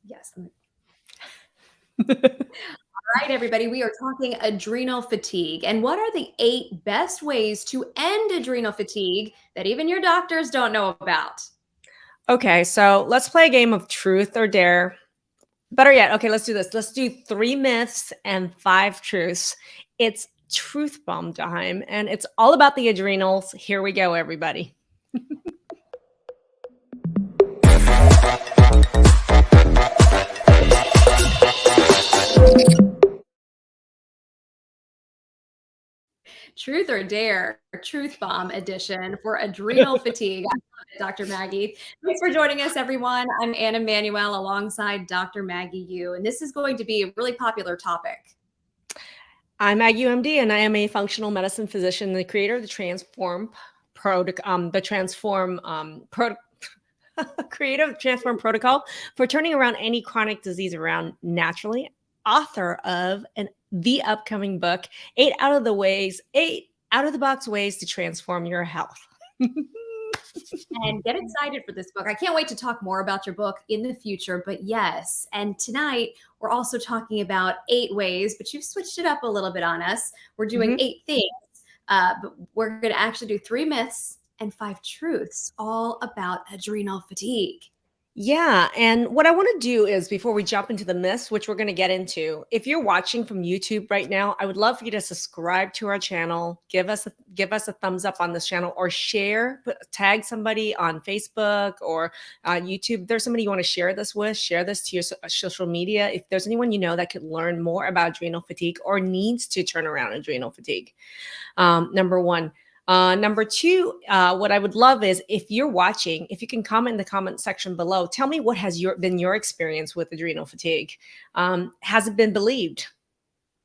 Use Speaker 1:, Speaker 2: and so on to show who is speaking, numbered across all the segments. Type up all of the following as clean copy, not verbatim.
Speaker 1: Yes. All right, everybody, we are talking adrenal fatigue. And what are the 8 best ways to end adrenal fatigue that even your doctors don't know about?
Speaker 2: Okay, so let's play a game of truth or dare. Better yet, okay, let's do this. Let's do 3 myths and 5 truths. It's truth bomb time, and it's all about the adrenals. Here we go, everybody.
Speaker 1: Truth or dare, truth bomb edition for adrenal fatigue. I love it, Dr. Maggie. Thanks for joining us, everyone. I'm Anna Manuel alongside Dr. Maggie Yu, and this is going to be a really popular topic.
Speaker 2: I'm Maggie, MD, and I am a functional medicine physician, the creator of the Transform creative Transform protocol for turning around any chronic disease around naturally. Author of the upcoming book, 8 out of the box ways to transform your health.
Speaker 1: And get excited for this book. I can't wait to talk more about your book in the future, but yes. And tonight we're also talking about 8 ways, but you've switched it up a little bit on us. We're doing 8 things, but we're going to actually do 3 myths and 5 truths all about adrenal fatigue.
Speaker 2: Yeah. And what I want to do is before we jump into the myths, which we're going to get into, if you're watching from YouTube right now, I would love for you to subscribe to our channel, give us a thumbs up on this channel, or tag somebody on Facebook or YouTube. If there's somebody you want to share this with, share this to your social media. If there's anyone you know that could learn more about adrenal fatigue or needs to turn around adrenal fatigue. Number 1. Number 2, what I would love is if you're watching, if you can comment in the comment section below, tell me what has been your experience with adrenal fatigue. Has it been believed?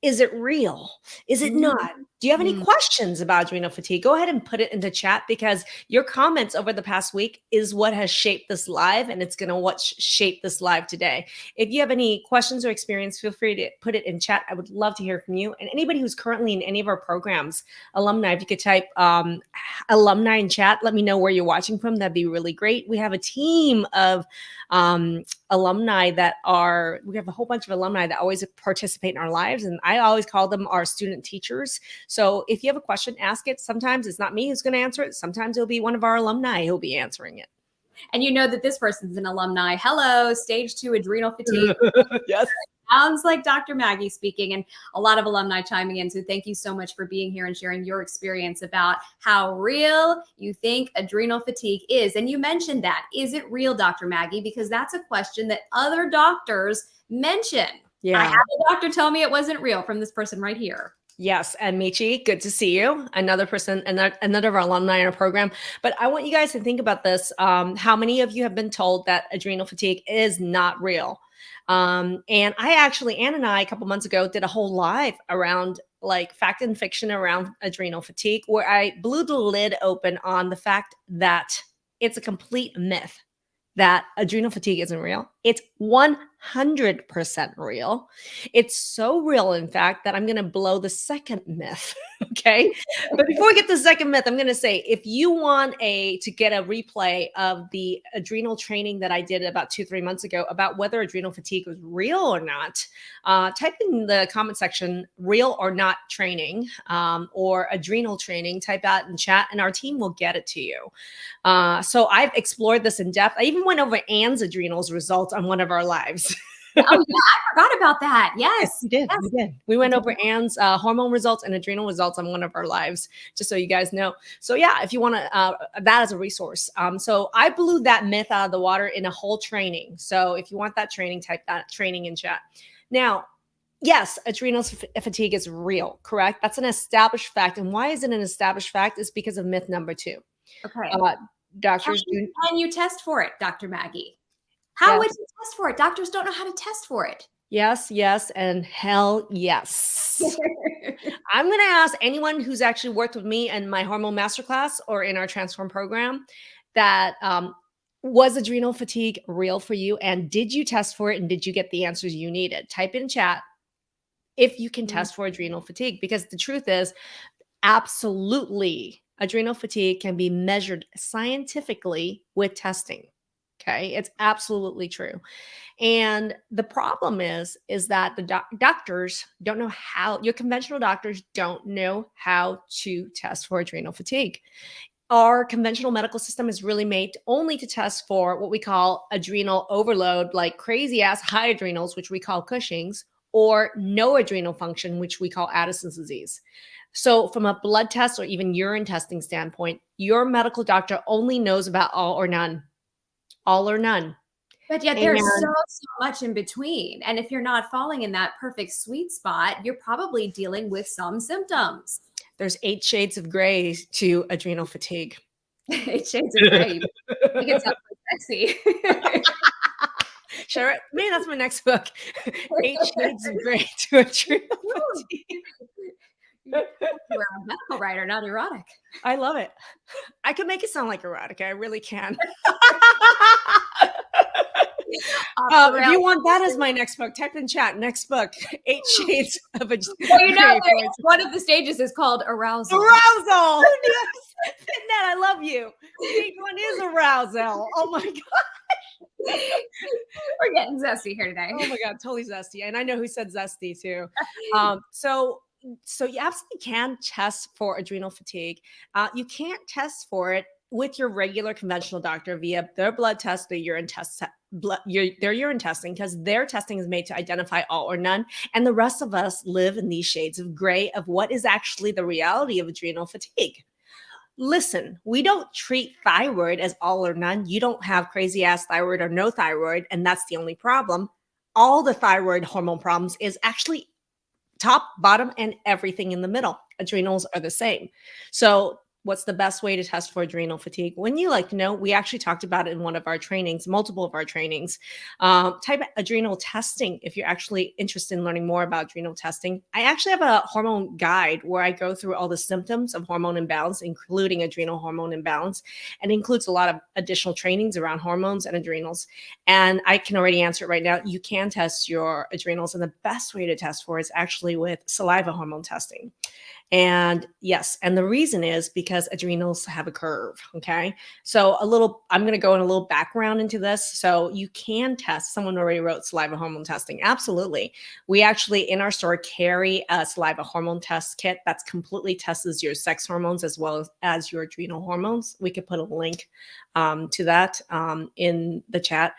Speaker 2: Is it real? Is it not? Do you have any questions about adrenal fatigue? Go ahead and put it into chat because your comments over the past week is what has shaped this live, and it's going to shape this live today. If you have any questions or experience, feel free to put it in chat. I would love to hear from you. And anybody who's currently in any of our programs, alumni, if you could type alumni in chat, let me know where you're watching from. That'd be really great. We have a team of alumni we have a whole bunch of alumni that always participate in our lives. And I always call them our student teachers. So if you have a question, ask it. Sometimes it's not me who's going to answer it. Sometimes it'll be one of our alumni who'll be answering it.
Speaker 1: And you know that this person's an alumni. Hello, stage 2 adrenal fatigue.
Speaker 2: Yes.
Speaker 1: Sounds like Dr. Maggie speaking, and a lot of alumni chiming in. So thank you so much for being here and sharing your experience about how real you think adrenal fatigue is. And you mentioned that. Is it real, Dr. Maggie? Because that's a question that other doctors mention.
Speaker 2: Yeah.
Speaker 1: I had a doctor tell me it wasn't real from this person right here.
Speaker 2: Yes. And Michi, good to see you. Another person, another of our alumni in our program. But I want you guys to think about this. How many of you have been told that adrenal fatigue is not real? And Ann and I, a couple months ago, did a whole live around like fact and fiction around adrenal fatigue, where I blew the lid open on the fact that it's a complete myth that adrenal fatigue isn't real. It's 100% real. It's so real, in fact, that I'm going to blow the second myth. Okay. But before we get to the second myth, I'm going to say, if you want to get a replay of the adrenal training that I did about 2-3 months ago about whether adrenal fatigue was real or not, type in the comment section, real or not training, or adrenal training, type that in chat and our team will get it to you. So I've explored this in depth. I even went over Ann's adrenals results on one of our lives.
Speaker 1: Oh, yeah, I forgot about that. Yes,
Speaker 2: we did. Yes. We did. We went over Ann's hormone results and adrenal results on one of our lives, just so you guys know. So yeah, if you want to, that as a resource. So I blew that myth out of the water in a whole training. So if you want that training, type that training in chat. Now, yes, adrenal fatigue is real, correct? That's an established fact. And why is it an established fact? Is because of myth number 2.
Speaker 1: Okay.
Speaker 2: Doctors
Speaker 1: can you test for it, Dr. Maggie? How would you test for it? Doctors don't know how to test for it.
Speaker 2: Yes, yes, and hell yes. I'm going to ask anyone who's actually worked with me in my hormone masterclass or in our Transform program that was adrenal fatigue real for you? And did you test for it? And did you get the answers you needed? Type in chat if you can test for adrenal fatigue, because the truth is, absolutely, adrenal fatigue can be measured scientifically with testing. Okay. It's absolutely true. And the problem is that the doctors don't know how, your conventional doctors don't know how to test for adrenal fatigue. Our conventional medical system is really made only to test for what we call adrenal overload, like crazy ass high adrenals, which we call Cushing's, or no adrenal function, which we call Addison's disease. So, from a blood test or even urine testing standpoint, your medical doctor only knows about all or none, all or none.
Speaker 1: But yet
Speaker 2: And
Speaker 1: there's so much in between. And if you're not falling in that perfect sweet spot, you're probably dealing with some symptoms.
Speaker 2: there's 8 shades of gray to adrenal fatigue.
Speaker 1: 8 shades of gray. Make it sound so sexy.
Speaker 2: Sure. Maybe that's my next book. 8 shades of gray to adrenal fatigue.
Speaker 1: You are a medical writer, not erotic.
Speaker 2: I love it. I can make it sound like erotic. I really can. If you want that as my next book, type in chat. Next book, 8 shades of adrenal.
Speaker 1: Well, you know, one of the stages is called arousal.
Speaker 2: Arousal. Yes. Ned, I love you. Page one is arousal. Oh my god.
Speaker 1: We're getting zesty here today.
Speaker 2: Oh my god, totally zesty. And I know who said zesty too. So you absolutely can test for adrenal fatigue. You can't test for it with your regular conventional doctor via their blood test, their urine test, their urine testing, because their testing is made to identify all or none. And the rest of us live in these shades of gray of what is actually the reality of adrenal fatigue. Listen, we don't treat thyroid as all or none. You don't have crazy ass thyroid or no thyroid, and that's the only problem. All the thyroid hormone problems is actually top, bottom, and everything in the middle. Adrenals are the same. So what's the best way to test for adrenal fatigue? When you like to know, we actually talked about it in one of our trainings, multiple of our trainings. Type adrenal testing if you're actually interested in learning more about adrenal testing. I actually have a hormone guide where I go through all the symptoms of hormone imbalance, including adrenal hormone imbalance, and includes a lot of additional trainings around hormones and adrenals. And I can already answer it right now. You can test your adrenals, and the best way to test for is actually with saliva hormone testing. And yes, and the reason is because adrenals have a curve. Okay. So I'm going to go in a little background into this. So you can test, someone already wrote saliva hormone testing. Absolutely. We actually in our store carry a saliva hormone test kit that's completely tests your sex hormones as well as your adrenal hormones. We could put a link to that in the chat.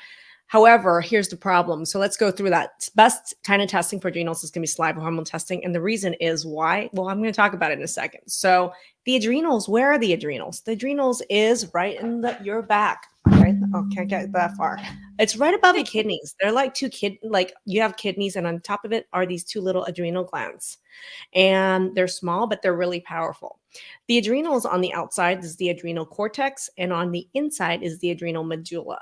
Speaker 2: However, here's the problem. So let's go through that. Best kind of testing for adrenals is going to be saliva hormone testing. And the reason is why? Well, I'm going to talk about it in a second. So the adrenals, where are the adrenals? The adrenals is right in your back. Okay. Oh, can't get that far. It's right above the kidneys. They're like like you have kidneys, and on top of it are these two little adrenal glands. And they're small, but they're really powerful. The adrenals on the outside is the adrenal cortex, and on the inside is the adrenal medulla.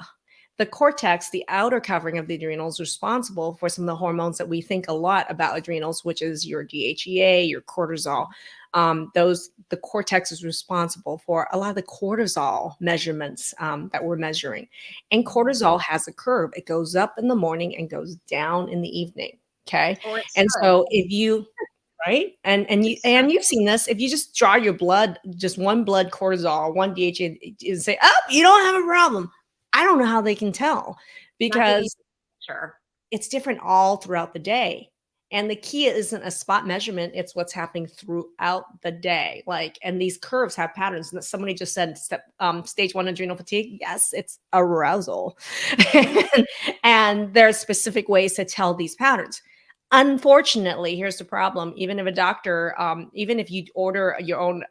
Speaker 2: The cortex, the outer covering of the adrenals, is responsible for some of the hormones that we think a lot about adrenals, which is your DHEA, your cortisol. The cortex is responsible for a lot of the cortisol measurements that we're measuring. And cortisol has a curve. It goes up in the morning and goes down in the evening. Okay. And so if you right? And you've seen this. If you just draw your blood, just one blood cortisol, one DHEA, and say, oh, you don't have a problem. I don't know how they can tell because it's different all throughout the day. And the key isn't a spot measurement. It's what's happening throughout the day. And these curves have patterns. And somebody just said stage 1 adrenal fatigue. Yes, it's arousal. And there are specific ways to tell these patterns. Unfortunately, here's the problem. Even if a doctor, even if you order your own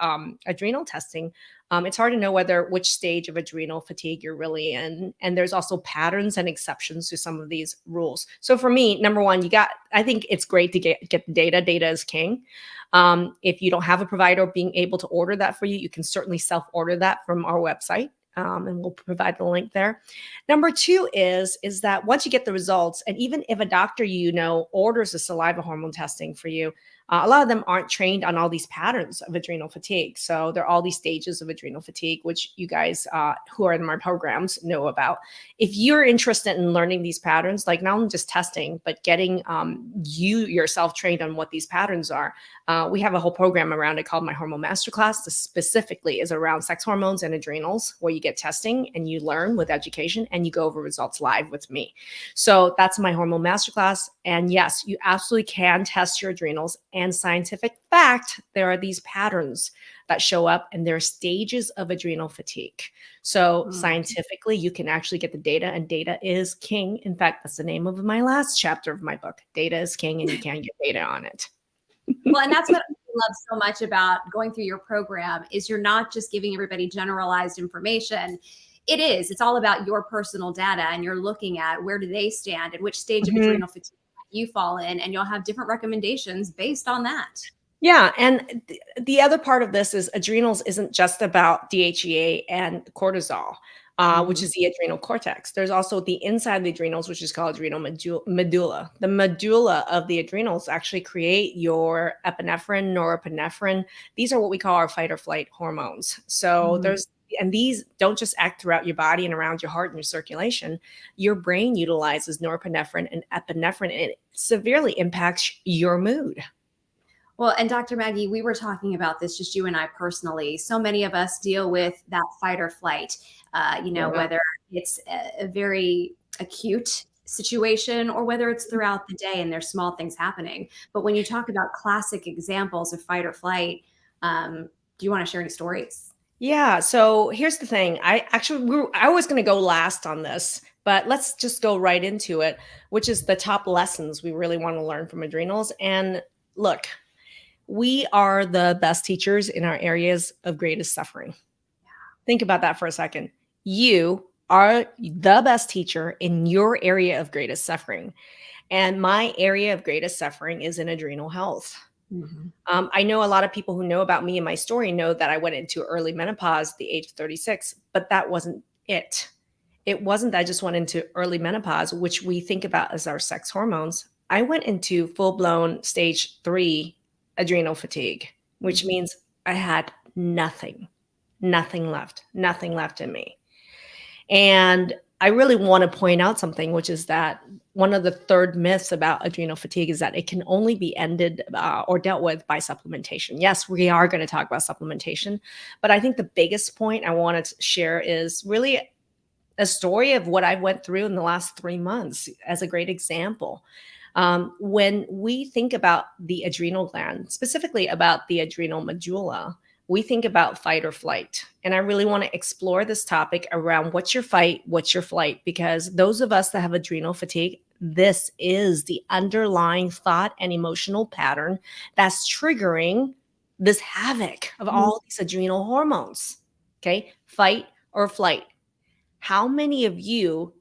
Speaker 2: adrenal testing, it's hard to know which stage of adrenal fatigue you're really in. And there's also patterns and exceptions to some of these rules. So for me, number one, I think it's great to get the data. Data is king. If you don't have a provider being able to order that for you, you can certainly self-order that from our website. And we'll provide the link there. Number two is that once you get the results, and even if a doctor orders a saliva hormone testing for you, A lot of them aren't trained on all these patterns of adrenal fatigue. So there are all these stages of adrenal fatigue, which you guys who are in my programs know about. If you're interested in learning these patterns, like not only just testing, but getting you yourself trained on what these patterns are, we have a whole program around it called My Hormone Masterclass. This specifically is around sex hormones and adrenals, where you get testing and you learn with education and you go over results live with me. So that's My Hormone Masterclass. And yes, you absolutely can test your adrenals. And scientific fact, there are these patterns that show up and there are stages of adrenal fatigue. So scientifically, you can actually get the data, and data is king. In fact, that's the name of my last chapter of my book. Data is king, and you can get data on it.
Speaker 1: Well, and that's what I love so much about going through your program is you're not just giving everybody generalized information. It's all about your personal data, and you're looking at where do they stand and which stage of adrenal fatigue you fall in, and you'll have different recommendations based on that.
Speaker 2: Yeah. And the other part of this is adrenals isn't just about DHEA and cortisol, which is the adrenal cortex. There's also the inside of the adrenals, which is called adrenal medulla. The medulla of the adrenals actually create your epinephrine, norepinephrine. These are what we call our fight or flight hormones. So and these don't just act throughout your body and around your heart and your circulation. Your brain utilizes norepinephrine and epinephrine, and it severely impacts your mood.
Speaker 1: Well, and Dr. Maggie, we were talking about this, just you and I personally. So many of us deal with that fight or flight, whether it's a very acute situation or whether it's throughout the day and there's small things happening. But when you talk about classic examples of fight or flight, do you want to share any stories?
Speaker 2: Yeah. So here's the thing. I was going to go last on this, but let's just go right into it, which is the top lessons we really want to learn from adrenals. And look, we are the best teachers in our areas of greatest suffering. Think about that for a second. You are the best teacher in your area of greatest suffering. And my area of greatest suffering is in adrenal health. I know a lot of people who know about me and my story know that I went into early menopause at the age of 36, but that wasn't it. It wasn't that I just went into early menopause, which we think about as our sex hormones. I went into full-blown stage 3 adrenal fatigue, which means I had nothing left in me. And I really want to point out something, which is that one of the third myths about adrenal fatigue is that it can only be ended or dealt with by supplementation. Yes, we are going to talk about supplementation, but I think the biggest point I want to share is really a story of what I went through in the last 3 months as a great example. When we think about the adrenal gland, specifically about the adrenal medulla, we think about fight or flight. And I really want to explore this topic around what's your fight, what's your flight, because those of us that have adrenal fatigue, this is the underlying thought and emotional pattern that's triggering this havoc of all these adrenal hormones. Okay, fight or flight. How many of you,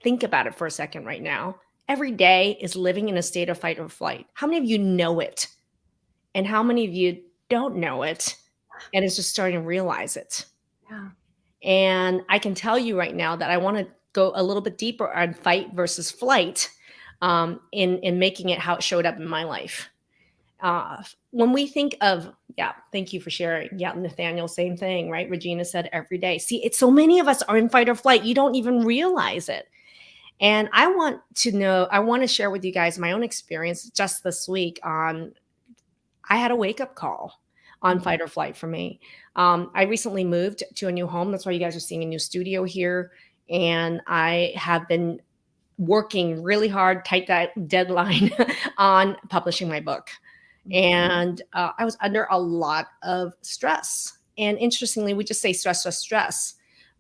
Speaker 2: think about it for a second right now, every day is living in a state of fight or flight? How many of you know it? And how many of you don't know it and is just starting to realize it?
Speaker 1: Yeah.
Speaker 2: And I can tell you right now that I want to go a little bit deeper on fight versus flight in making it how it showed up in my life. When we think of, thank you for sharing. Yeah, Nathaniel, same thing, right? Regina said every day. See, it's so many of us are in fight or flight. You don't even realize it. And I want to share with you guys my own experience just this week I had a wake-up call on fight or flight for me. I recently moved to a new home. That's why you guys are seeing a new studio here. And I have been working really hard, tight deadline on publishing my book. And I was under a lot of stress. And interestingly, we just say stress, stress, stress.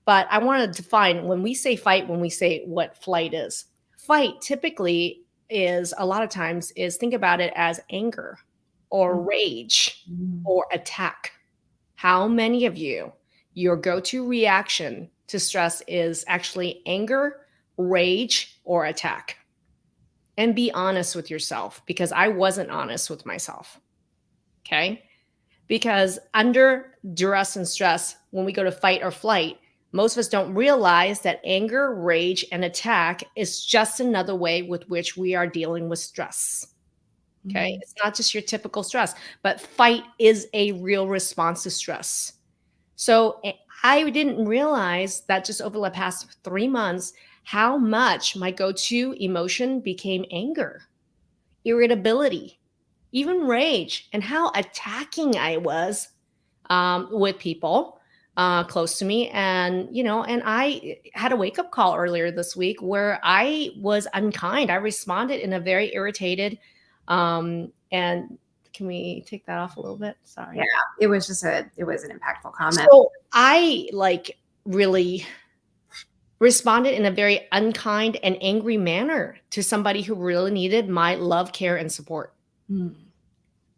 Speaker 2: But I want to define when we say fight, when we say what flight is. Fight typically is a lot of times is think about it as anger or rage or attack. How many of you, your go-to reaction to stress is actually anger, rage, or attack? And be honest with yourself, because I wasn't honest with myself. Okay? Because under duress and stress, when we go to fight or flight, most of us don't realize that anger, rage, and attack is just another way with which we are dealing with stress. Okay. It's not just your typical stress, but fight is a real response to stress. So I didn't realize that just over the past 3 months, how much my go-to emotion became anger, irritability, even rage, and how attacking I was with people close to me. And, and I had a wake up call earlier this week where I was unkind. I responded in a very irritated, and can we take that off a little bit? Sorry.
Speaker 1: Yeah, it was an impactful comment.
Speaker 2: So I really responded in a very unkind and angry manner to somebody who really needed my love, care, and support.
Speaker 1: Mm.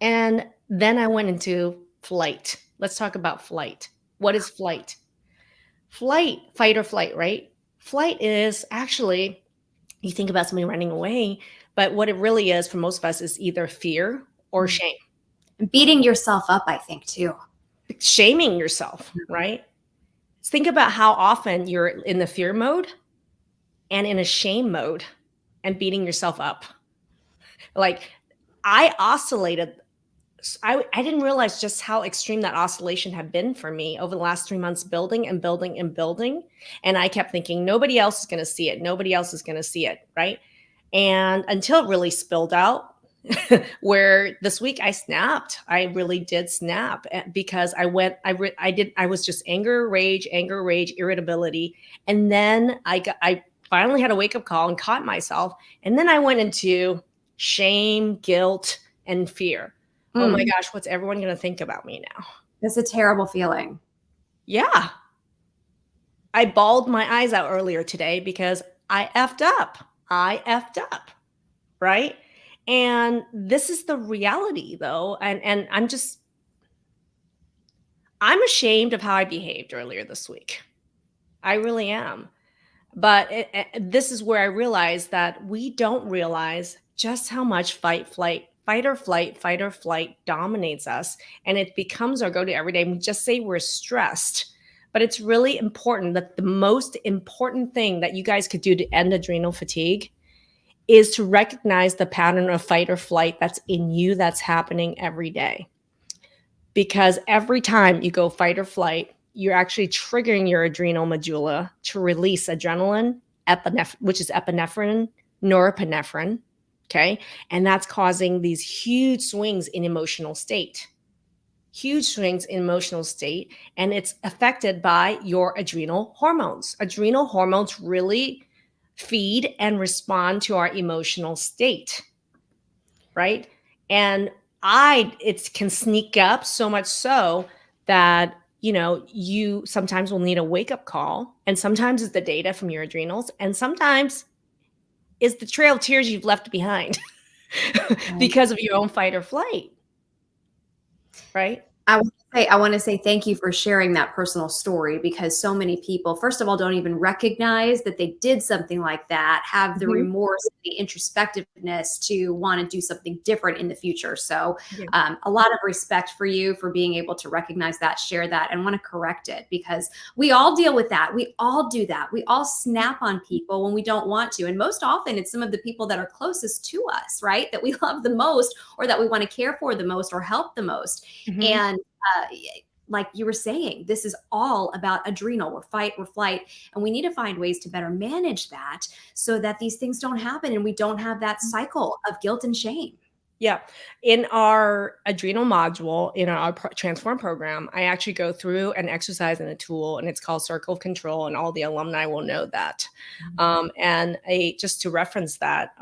Speaker 2: And then I went into flight. Let's talk about flight. What is flight? Flight, fight or flight, right? Flight is actually, you think about somebody running away, but what it really is for most of us is either fear or shame.
Speaker 1: And beating yourself up, I think, too.
Speaker 2: Shaming yourself, right? Think about how often you're in the fear mode and in a shame mode and beating yourself up. Like I oscillated. I didn't realize just how extreme that oscillation had been for me over the last 3 months, building and building and building. And I kept thinking, nobody else is going to see it. Nobody else is going to see it. Right. And until it really spilled out, where this week I snapped. I really did snap because I was just anger, rage, irritability. And then I finally had a wake up call and caught myself. And then I went into shame, guilt, and fear. Oh my gosh, what's everyone going to think about me now?
Speaker 1: It's a terrible feeling.
Speaker 2: Yeah. I bawled my eyes out earlier today because I effed up. Right? And this is the reality though. And I'm ashamed of how I behaved earlier this week. I really am. But this is where I realized that we don't realize just how much fight or flight dominates us. And it becomes our go-to every day. We just say we're stressed. But it's really important that the most important thing that you guys could do to end adrenal fatigue is to recognize the pattern of fight or flight that's in you that's happening every day. Because every time you go fight or flight, you're actually triggering your adrenal medulla to release adrenaline, which is epinephrine, norepinephrine, okay? And that's causing these huge swings in emotional state. And it's affected by your adrenal hormones. Adrenal hormones really feed and respond to our emotional state, right? And it can sneak up so much so that, you sometimes will need a wake-up call, and sometimes it's the data from your adrenals, and sometimes is the trail of tears you've left behind because of your own fight or flight, right?
Speaker 1: I want to say thank you for sharing that personal story, because so many people, first of all, don't even recognize that they did something like that, have the remorse, the introspectiveness to want to do something different in the future. So a lot of respect for you for being able to recognize that, share that, and want to correct it, because we all deal with that. We all do that. We all snap on people when we don't want to. And most often it's some of the people that are closest to us, right? That we love the most, or that we want to care for the most, or help the most. And like you were saying, this is all about adrenal. We're fight, we're flight, and we need to find ways to better manage that so that these things don't happen and we don't have that cycle of guilt and shame.
Speaker 2: Yeah. In our adrenal module, in our transform program, I actually go through an exercise and a tool, and it's called Circle of Control, and all the alumni will know that. And just to reference that,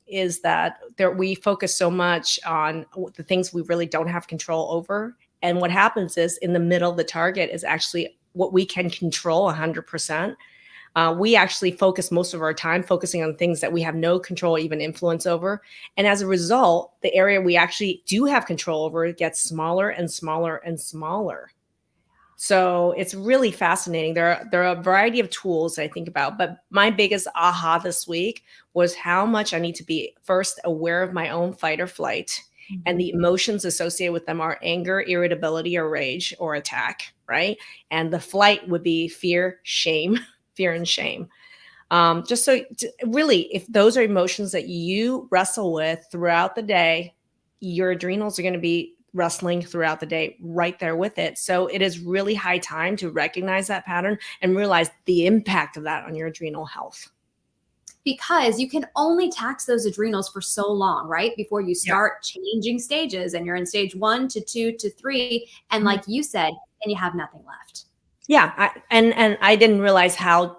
Speaker 2: is that we focus so much on the things we really don't have control over. And what happens is, in the middle, the target is actually what we can control 100%. We actually focus most of our time focusing on things that we have no control, even influence over. And as a result, the area we actually do have control over gets smaller and smaller and smaller. So it's really fascinating. There are a variety of tools I think about, but my biggest aha this week was how much I need to be first aware of my own fight or flight. And the emotions associated with them are anger, irritability, or rage, or attack, right? And the flight would be fear, and shame. Just so really, if those are emotions that you wrestle with throughout the day, your adrenals are going to be wrestling throughout the day right there with it. So it is really high time to recognize that pattern and realize the impact of that on your adrenal health.
Speaker 1: Because you can only tax those adrenals for so long, right? Before you
Speaker 2: Yeah.
Speaker 1: start changing stages and you're in stage 1 to 2 to 3. And like you said, then you have nothing left.
Speaker 2: Yeah, and I didn't realize how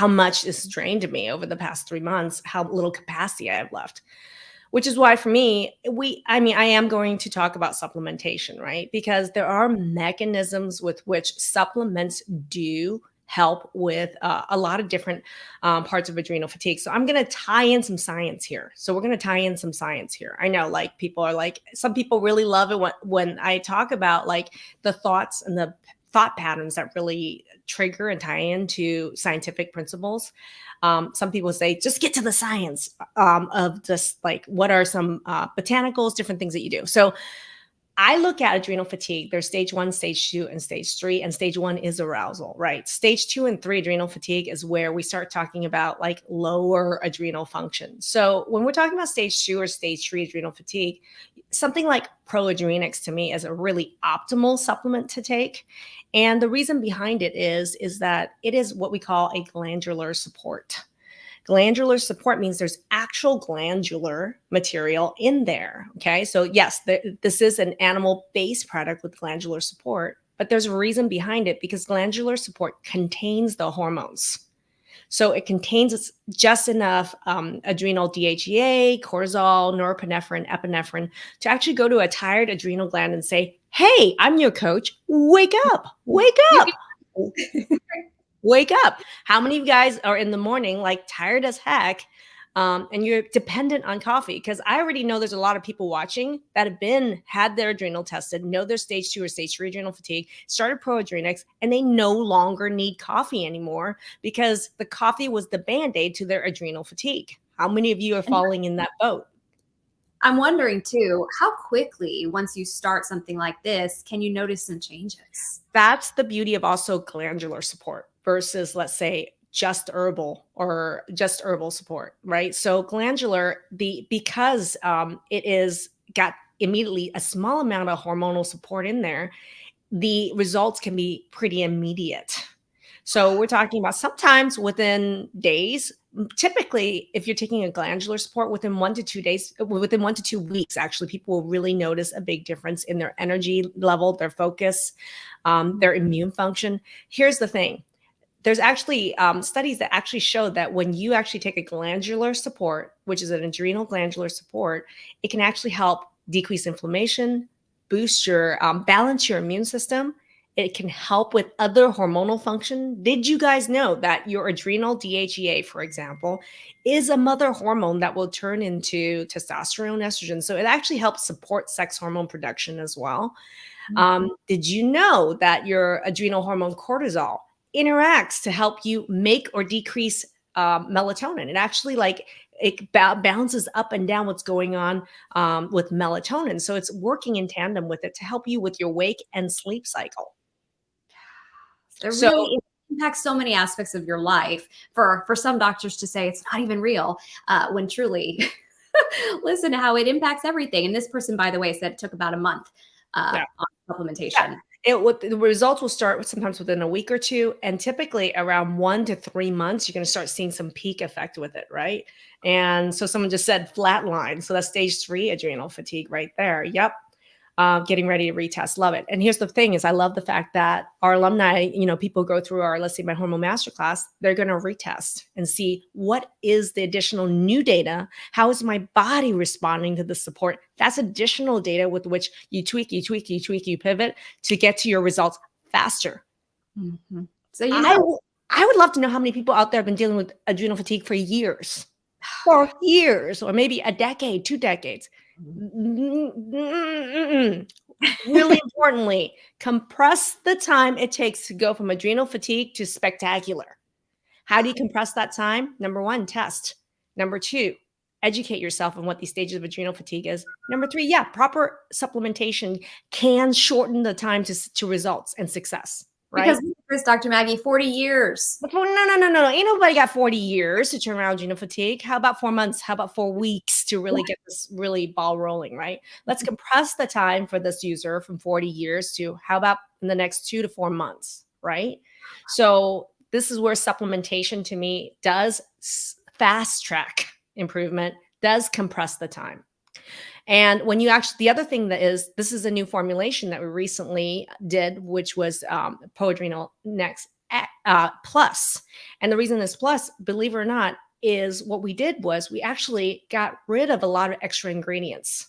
Speaker 2: much this drained me over the past 3 months, how little capacity I have left. Which is why for me, I mean, I am going to talk about supplementation, right? Because there are mechanisms with which supplements do help with a lot of different parts of adrenal fatigue. So I'm going to tie in some science here. So we're going to tie in some science here. I know, like, people are like, some people really love it when I talk about like the thoughts and the thought patterns that really trigger and tie into scientific principles. Some people say, just get to the science of just like, what are some botanicals, different things that you do. So I look at adrenal fatigue. There's stage 1, stage 2, and stage 3. And stage 1 is arousal, right? Stage 2 and 3 adrenal fatigue is where we start talking about like lower adrenal function. So when we're talking about stage 2 or stage 3 adrenal fatigue, something like Proadrenix to me is a really optimal supplement to take. And the reason behind it is that it is what we call a glandular support. Glandular support means there's actual glandular material in there. Okay. So, yes, this is an animal based product with glandular support, but there's a reason behind it because glandular support contains the hormones. So, it contains just enough adrenal DHEA, cortisol, norepinephrine, epinephrine to actually go to a tired adrenal gland and say, hey, I'm your coach. Wake up, wake up. Wake up. How many of you guys are in the morning like tired as heck and you're dependent on coffee? Because I already know there's a lot of people watching that have had their adrenal tested, know their stage 2 or stage 3 adrenal fatigue, started Proadrenix, and they no longer need coffee anymore because the coffee was the Band-Aid to their adrenal fatigue. How many of you are falling in that boat?
Speaker 1: I'm wondering too, how quickly, once you start something like this, can you notice some changes?
Speaker 2: That's the beauty of also glandular support versus, let's say, just herbal support, right? So glandular, because it is got immediately a small amount of hormonal support in there, the results can be pretty immediate. So we're talking about sometimes within days. Typically, if you're taking a glandular support within 1 to 2 days, within 1 to 2 weeks, actually, people will really notice a big difference in their energy level, their focus, their immune function. Here's the thing. There's actually studies that actually show that when you actually take a glandular support, which is an adrenal glandular support, it can actually help decrease inflammation, boost your balance your immune system. It can help with other hormonal function. Did you guys know that your adrenal DHEA, for example, is a mother hormone that will turn into testosterone, estrogen? So it actually helps support sex hormone production as well. Did you know that your adrenal hormone cortisol interacts to help you make or decrease melatonin? It actually bounces up and down what's going on with melatonin. So it's working in tandem with it to help you with your wake and sleep cycle.
Speaker 1: It
Speaker 2: So
Speaker 1: really impacts so many aspects of your life. For some doctors to say it's not even real, when truly, listen to how it impacts everything. And this person, by the way, said it took about a month on supplementation.
Speaker 2: the results will start sometimes within a week or two, and typically around 1 to 3 months, you're going to start seeing some peak effect with it, right? And so someone just said flatline. So that's stage 3 adrenal fatigue right there. Yep. Getting ready to retest. Love it. And here's the thing is I love the fact that our alumni, people go through our, let's say, my hormone masterclass, they're going to retest and see what is the additional new data. How is my body responding to the support? That's additional data with which you tweak, you pivot to get to your results faster.
Speaker 1: Mm-hmm. So,
Speaker 2: I would love to know how many people out there have been dealing with adrenal fatigue for years, or maybe a decade, 2 decades. Really importantly, compress the time it takes to go from adrenal fatigue to spectacular. How do you compress that time? Number 1, test. Number 2, educate yourself on what these stages of adrenal fatigue is. Number 3, proper supplementation can shorten the time to results and success. right?
Speaker 1: Because look at this, Dr. Maggie, 40 years.
Speaker 2: No, no, no, no. Ain't nobody got 40 years to turn around adrenal fatigue. How about 4 months? How about 4 weeks to really get this really ball rolling, right? Let's compress the time for this user from 40 years to how about in the next 2 to 4 months, right? So this is where supplementation to me does fast track improvement, does compress the time. And when you actually, the other thing that is, this is a new formulation that we recently did, which was Poadrenal Next Plus. And the reason this plus, believe it or not, is what we did was we actually got rid of a lot of extra ingredients.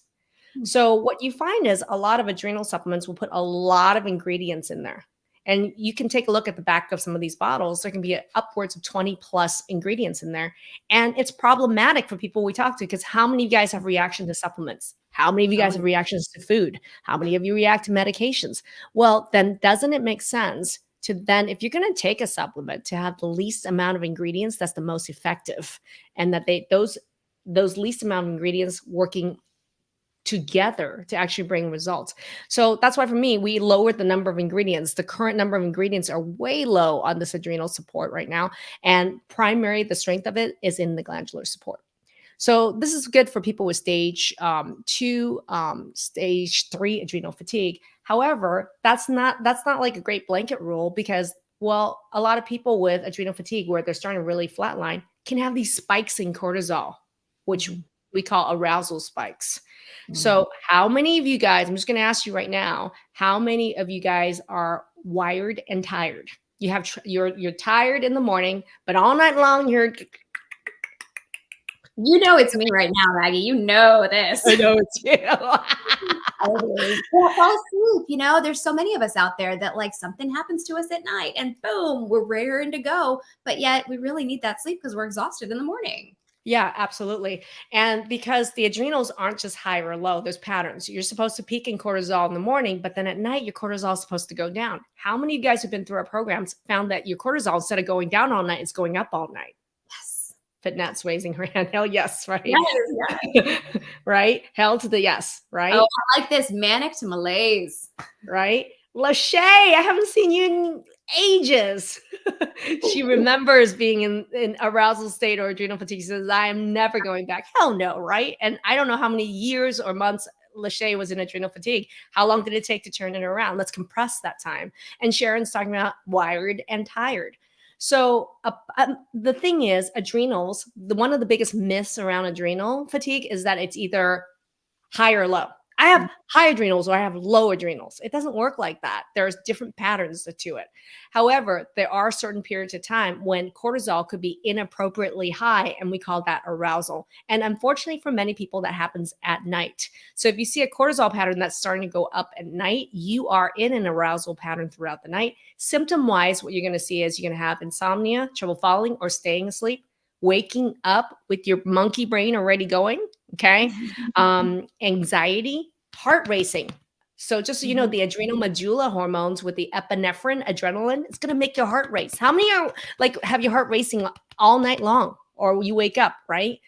Speaker 2: So what you find is a lot of adrenal supplements will put a lot of ingredients in there. And you can take a look at the back of some of these bottles. There can be upwards of 20 plus ingredients in there. And it's problematic for people we talk to because how many of you guys have reaction to supplements? How many of you guys have reactions to food? How many of you react to medications? Well, then doesn't it make sense to then, if you're going to take a supplement, to have the least amount of ingredients that's the most effective, and that those least amount of ingredients working together to actually bring results. So that's why for me, we lowered the number of ingredients. The current number of ingredients are way low on this adrenal support right now. And primary, the strength of it is in the glandular support. So this is good for people with stage 2, stage 3 adrenal fatigue. However, that's not like a great blanket rule because, well, a lot of people with adrenal fatigue where they're starting to really flatline can have these spikes in cortisol, which we call arousal spikes. So how many of you guys, I'm just going to ask you right now, how many of you guys are wired and tired? You have, you're tired in the morning, but all night long you're.
Speaker 1: You know it's me right now, Maggie. You know this.
Speaker 2: I know it's you.
Speaker 1: Well, fall asleep. You know, there's so many of us out there that like something happens to us at night and boom, we're raring to go. But yet we really need that sleep because we're exhausted in the morning.
Speaker 2: Yeah, absolutely. And because the adrenals aren't just high or low, there's patterns. You're supposed to peak in cortisol in the morning, but then at night, your cortisol is supposed to go down. How many of you guys who've been through our programs found that your cortisol, instead of going down all night, is going up all night?
Speaker 1: Yes.
Speaker 2: Fitnet's raising her hand. Hell yes, right?
Speaker 1: Yes.
Speaker 2: Right? Hell to the yes, right?
Speaker 1: Oh, I like this. Manic to malaise.
Speaker 2: Right? Lachey, I haven't seen you in ages. She remembers being in arousal state or adrenal fatigue. She says, I am never going back. Hell no, right? And I don't know how many years or months Lachey was in adrenal fatigue. How long did it take to turn it around? Let's compress that time. And Sharon's talking about wired and tired. So the thing is, adrenals, one of the biggest myths around adrenal fatigue is that it's either high or low. I have high adrenals or I have low adrenals. It doesn't work like that. There's different patterns to it. However, there are certain periods of time when cortisol could be inappropriately high, and we call that arousal. And unfortunately, for many people, that happens at night. So if you see a cortisol pattern that's starting to go up at night, you are in an arousal pattern throughout the night. Symptom-wise, what you're going to see is you're going to have insomnia, trouble falling or staying asleep, waking up with your monkey brain already going, okay? Anxiety, heart racing. So just so you know, the adrenal medulla hormones with the epinephrine, adrenaline, it's going to make your heart race. How many are like have your heart racing all night long or you wake up, right?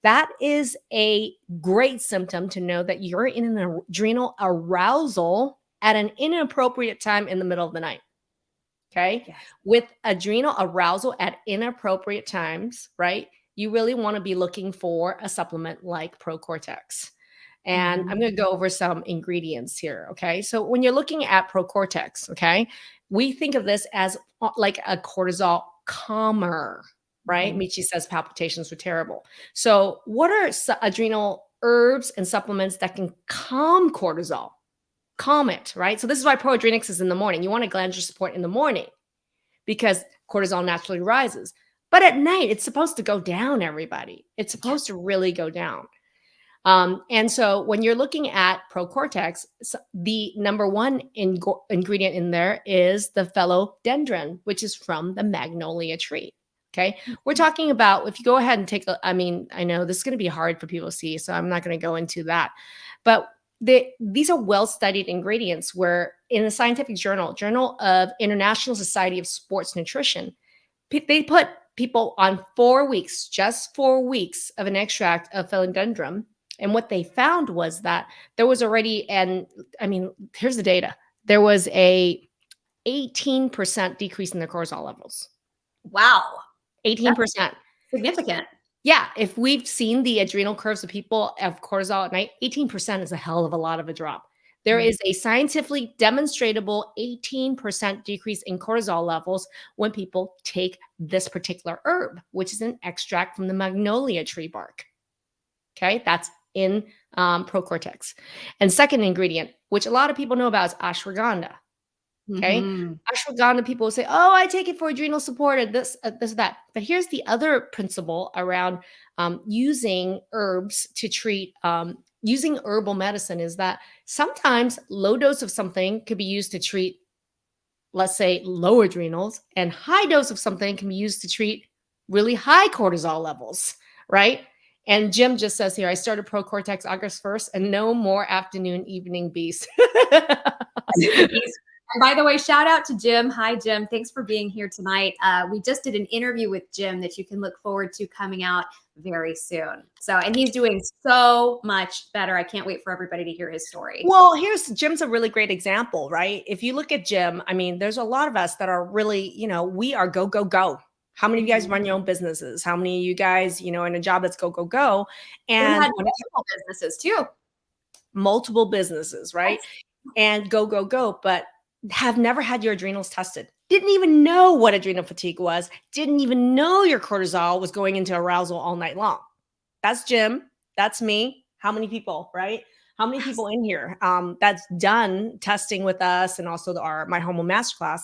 Speaker 2: That is a great symptom to know that you're in an adrenal arousal at an inappropriate time in the middle of the night. Okay. Yes. With adrenal arousal at inappropriate times, right? You really want to be looking for a supplement like ProCortex. And I'm going to go over some ingredients here. Okay. So when you're looking at ProCortex, okay, we think of this as like a cortisol calmer, right? Michi says palpitations were terrible. So what are adrenal herbs and supplements that can calm cortisol? Calm it, right? So this is why ProAdrenix is in the morning. You want a glandular support in the morning because cortisol naturally rises. But at night, it's supposed to go down, everybody. It's supposed to really go down. And so when you're looking at ProCortex, the number one ingredient in there is the philodendron, which is from the magnolia tree. Okay. We're talking about, if you go ahead and take I know this is going to be hard for people to see, so I'm not going to go into that. But these are well-studied ingredients where in a scientific journal of International Society of Sports Nutrition, they put people on 4 weeks, just 4 weeks of an extract of philodendron. And what they found was that there was already, here's the data. There was a 18% decrease in their cortisol levels.
Speaker 1: Wow.
Speaker 2: 18%.
Speaker 1: Significant.
Speaker 2: Yeah, if we've seen the adrenal curves of people of cortisol at night, 18% is a hell of a lot of a drop. There is a scientifically demonstrable 18% decrease in cortisol levels when people take this particular herb, which is an extract from the magnolia tree bark. Okay, that's in ProCortex. And second ingredient, which a lot of people know about, is ashwagandha. Okay. Ashwagandha, people will say, oh, I take it for adrenal support and this, that. But here's the other principle around using herbs to treat, using herbal medicine is that sometimes low dose of something could be used to treat, let's say, low adrenals, and high dose of something can be used to treat really high cortisol levels, right? And Jim just says here, I started ProCortex August 1st and no more afternoon, evening beast.
Speaker 1: And by the way, shout out to Jim. Hi, Jim. Thanks for being here tonight. We just did an interview with Jim that you can look forward to coming out very soon. So, and he's doing so much better. I can't wait for everybody to hear his story.
Speaker 2: Well, Jim's a really great example, right? If you look at Jim, I mean, there's a lot of us that are really, we are go, go, go. How many of you guys run your own businesses? How many of you guys, in a job that's go, go, go? And
Speaker 1: we had multiple businesses too.
Speaker 2: Multiple businesses, right? Yes. And go, go, go. But have never had your adrenals tested. Didn't even know what adrenal fatigue was. Didn't even know your cortisol was going into arousal all night long. That's Jim. That's me. How many people, right? How many people in here that's done testing with us and also my hormone masterclass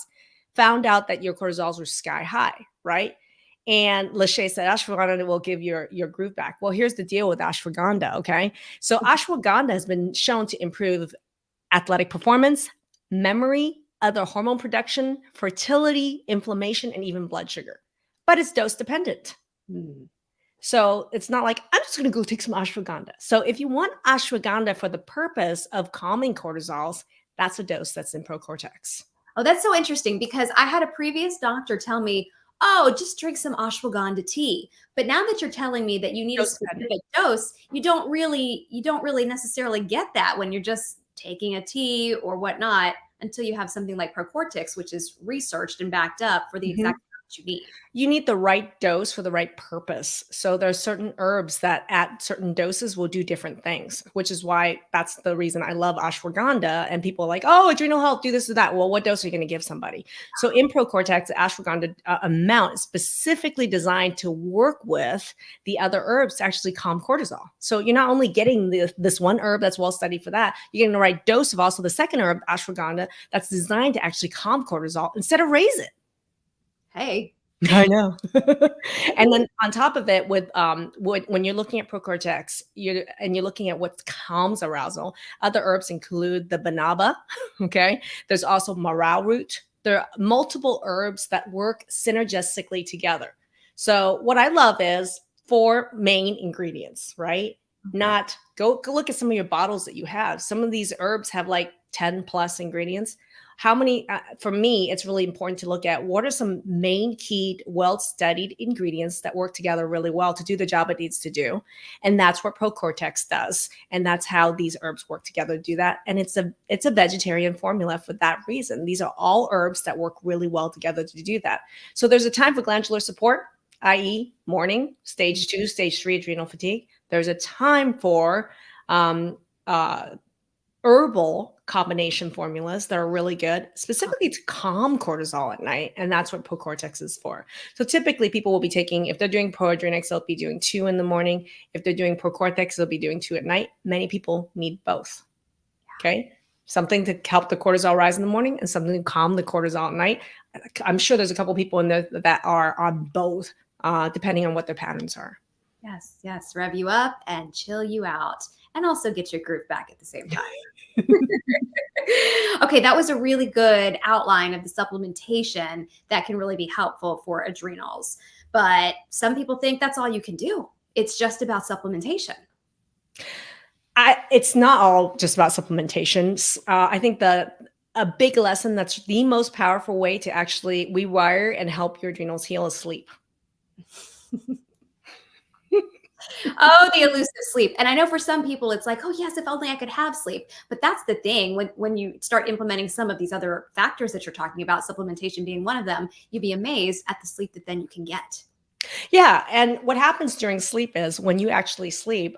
Speaker 2: found out that your cortisols were sky high, right? And Lachey said, ashwagandha will give your groove back. Well, here's the deal with ashwagandha, okay? So ashwagandha has been shown to improve athletic performance, memory, other hormone production, fertility, inflammation, and even blood sugar. But it's dose dependent. So it's not like, I'm just going to go take some ashwagandha. So if you want ashwagandha for the purpose of calming cortisols, that's a dose that's in ProCortex.
Speaker 1: Oh, that's so interesting because I had a previous doctor tell me, oh, just drink some ashwagandha tea. But now that you're telling me that you need a specific dose, you don't really necessarily get that when you're just taking a tea or whatnot until you have something like ProCortex, which is researched and backed up for the exact you need.
Speaker 2: You need the right dose for the right purpose. So there's certain herbs that at certain doses will do different things, which is why that's the reason I love ashwagandha. And people are like, oh, adrenal health, do this or that. Well, what dose are you going to give somebody? So in ProCortex, the ashwagandha amount is specifically designed to work with the other herbs to actually calm cortisol. So you're not only getting this one herb that's well studied for that, you're getting the right dose of also the second herb, ashwagandha, that's designed to actually calm cortisol instead of raise it.
Speaker 1: Hey,
Speaker 2: I know. And then on top of it, with when you're looking at ProCortex, you're looking at what calms arousal. Other herbs include the banaba. Okay, there's also morale root. There are multiple herbs that work synergistically together. So what I love is 4 main ingredients, right? Not go look at some of your bottles that you have. Some of these herbs have like 10 plus ingredients. How many, for me, it's really important to look at what are some main key, well-studied ingredients that work together really well to do the job it needs to do. And that's what ProCortex does. And that's how these herbs work together to do that. And it's a vegetarian formula for that reason. These are all herbs that work really well together to do that. So there's a time for glandular support, i.e. morning, stage 2, stage 3 adrenal fatigue. There's a time for herbal combination formulas that are really good, specifically to calm cortisol at night. And that's what ProCortex is for. So typically people will be taking, if they're doing ProAdrenix, they'll be doing 2 in the morning. If they're doing ProCortex, they'll be doing 2 at night. Many people need both. Okay. Something to help the cortisol rise in the morning and something to calm the cortisol at night. I'm sure there's a couple people in there that are on both, depending on what their patterns are.
Speaker 1: Yes, yes. Rev you up and chill you out and also get your groove back at the same time. Okay, that was a really good outline of the supplementation that can really be helpful for adrenals. But some people think that's all you can do. It's just about supplementation.
Speaker 2: It's not all just about supplementation. I think a big lesson that's the most powerful way to actually rewire and help your adrenals heal is sleep.
Speaker 1: Oh, the elusive sleep. And I know for some people it's like, oh yes, if only I could have sleep. But that's the thing. When you start implementing some of these other factors that you're talking about, supplementation being one of them, you'd be amazed at the sleep that then you can get.
Speaker 2: Yeah, and what happens during sleep is when you actually sleep,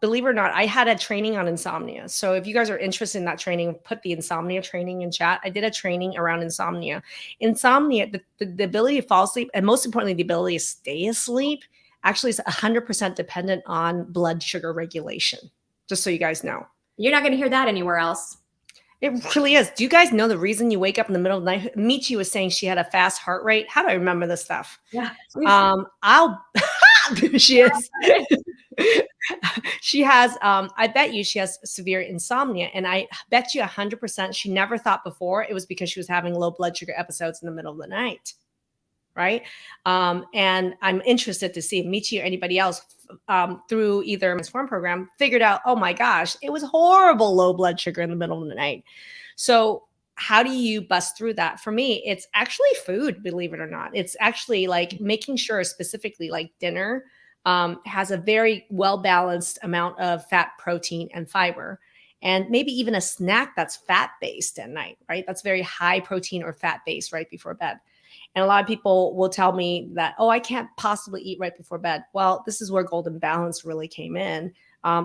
Speaker 2: believe it or not, I had a training on insomnia. So if you guys are interested in that training, put the insomnia training in chat. I did a training around insomnia. Insomnia, the ability to fall asleep, and most importantly, the ability to stay asleep, actually is 100% dependent on blood sugar regulation, just so you guys know.
Speaker 1: You're not going to hear that anywhere else.
Speaker 2: It really is. Do you guys know the reason you wake up in the middle of the night? Michi was saying she had a fast heart rate. How do I remember this stuff?
Speaker 1: Yeah.
Speaker 2: I'll she is. She has, I bet you she has severe insomnia. And I bet you 100% she never thought before it was because she was having low blood sugar episodes in the middle of the night. Right. And I'm interested to see if Michi or anybody else through either Transform program figured out, oh my gosh, it was horrible low blood sugar in the middle of the night. So how do you bust through that? For me, it's actually food, believe it or not. It's actually like making sure specifically like dinner has a very well-balanced amount of fat, protein, and fiber. And maybe even a snack that's fat-based at night, right? That's very high protein or fat-based right before bed. And a lot of people will tell me that, oh, I can't possibly eat right before bed. Well, this is where Golden Balance really came in.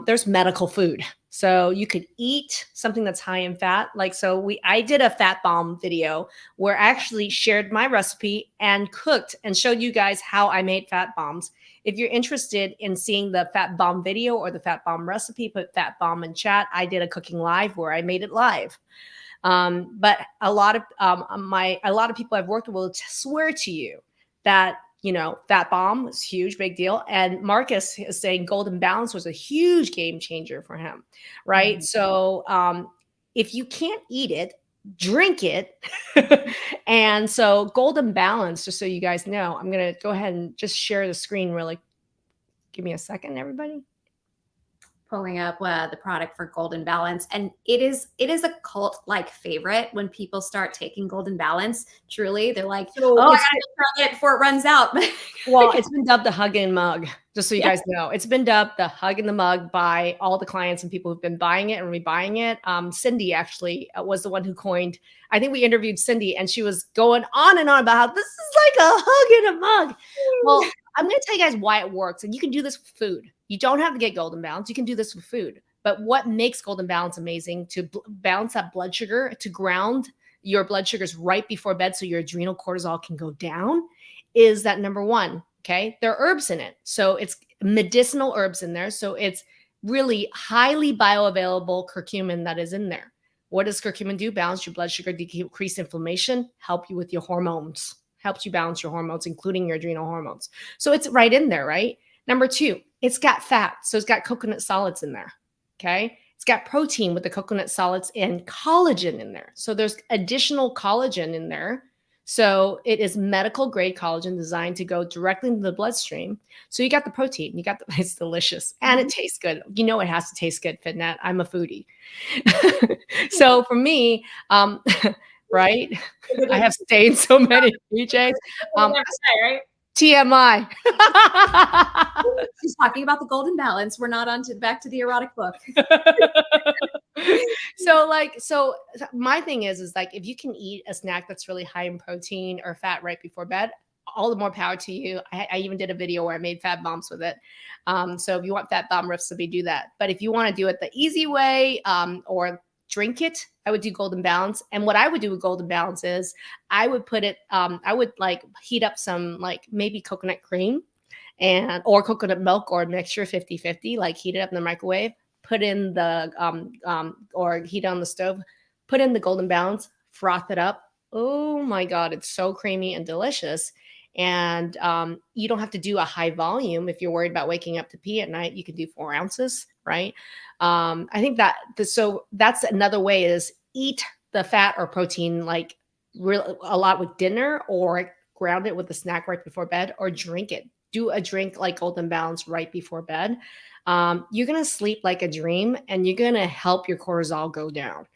Speaker 2: There's medical food. So you could eat something that's high in fat. Like, I did a fat bomb video where I actually shared my recipe and cooked and showed you guys how I made fat bombs. If you're interested in seeing the fat bomb video or the fat bomb recipe, put fat bomb in chat. I did a cooking live where I made it live. But a lot of people I've worked with will swear to you that, fat bomb was huge, big deal. And Marcus is saying Golden Balance was a huge game changer for him. Right. Mm-hmm. So, if you can't eat it, drink it. And so Golden Balance, just so you guys know, I'm going to go ahead and just share the screen really. Give me a second, everybody.
Speaker 1: Pulling up the product for Golden Balance, and it is a cult like favorite when people start taking Golden Balance. Truly, they're like, oh, I gotta try it before it runs out.
Speaker 2: Well, it's been dubbed the hug and mug, just so you guys know. It's been dubbed the hug and the mug by all the clients and people who've been buying it and rebuying it. Cindy actually was the one who coined. I think we interviewed Cindy, and she was going on and on about how this is like a hug and a mug. Well, I'm going to tell you guys why it works, and you can do this with food. You don't have to get Golden Balance. You can do this with food. But what makes Golden Balance amazing to balance that blood sugar, to ground your blood sugars right before bed so your adrenal cortisol can go down, is that number one, okay? There are herbs in it. So it's medicinal herbs in there. So it's really highly bioavailable curcumin that is in there. What does curcumin do? Balance your blood sugar, decrease inflammation, help you with your hormones, helps you balance your hormones, including your adrenal hormones. So it's right in there, right? Number two, it's got fat. So it's got coconut solids in there, okay? It's got protein with the coconut solids and collagen in there. So there's additional collagen in there. So it is medical grade collagen designed to go directly into the bloodstream. So you got the protein, it's delicious, and it tastes good. You know it has to taste good, Fitnet. I'm a foodie. So for me, right? I have stained so many PJs.
Speaker 1: Right?
Speaker 2: TMI.
Speaker 1: She's talking about the Golden Balance. We're not on to back to the erotic book.
Speaker 2: So my thing is like, if you can eat a snack that's really high in protein or fat right before bed, all the more power to you. I even did a video where I made fat bombs with it. So if you want fat bomb recipe, do that. But if you want to do it the easy way, or drink it, I would do Golden Balance. And what I would do with Golden Balance is I would put it, I would like heat up some like maybe coconut cream or coconut milk or a mixture 50-50, like heat it up in the microwave, put in the, or heat on the stove, put in the Golden Balance, froth it up. Oh my God, it's so creamy and delicious. And you don't have to do a high volume. If you're worried about waking up to pee at night, you can do 4 ounces, right? I think so that's another way is eat the fat or protein like a lot with dinner, or ground it with a snack right before bed, or drink it. Do a drink like Golden Balance right before bed. You're going to sleep like a dream, and you're going to help your cortisol go down.